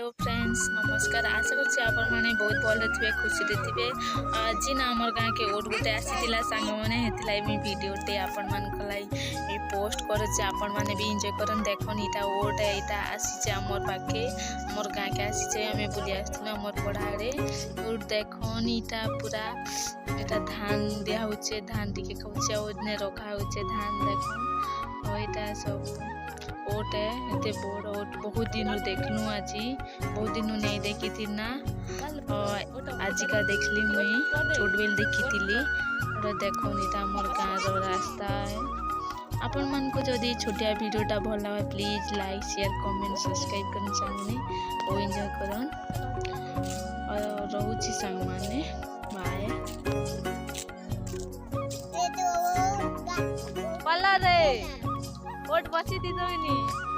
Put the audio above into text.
Hello friends नमस्कार। आशा करछि आपण माने बहुत भल थे खुशी थे। आज ना आम गाँ के ओट गोटे आसीला सांग मैंने हेतला भिडियोटे आपण मान पोस्ट करे आपण मैंने भी एंजॉय करन देखन इटा ओट यहाँ आसीचे आमर पाखे आमर गाँ के आसीचे आम बुली आसलु आमर पढ़ाड़े ओट देखन इटा पूरा एटा धान दिया होचे धान टिके खाऊचे ओने रखा होचे धान देखन यहाँ सब ओट है एते बड़ ओट बहुत दिन देखनु आज बहुत दिन नहीं देखी थी ना आज का देखली मुई छोट बेल देखी थी देखो नीता मोर गाँव रास्ता है आपण मन को जदि छोटिया वीडियोटा भल लगे please like share comment subscribe करन सांगने और एंजॉय करन और रहूची सांग माने बाय पला रे ओट बसी दी दोनी।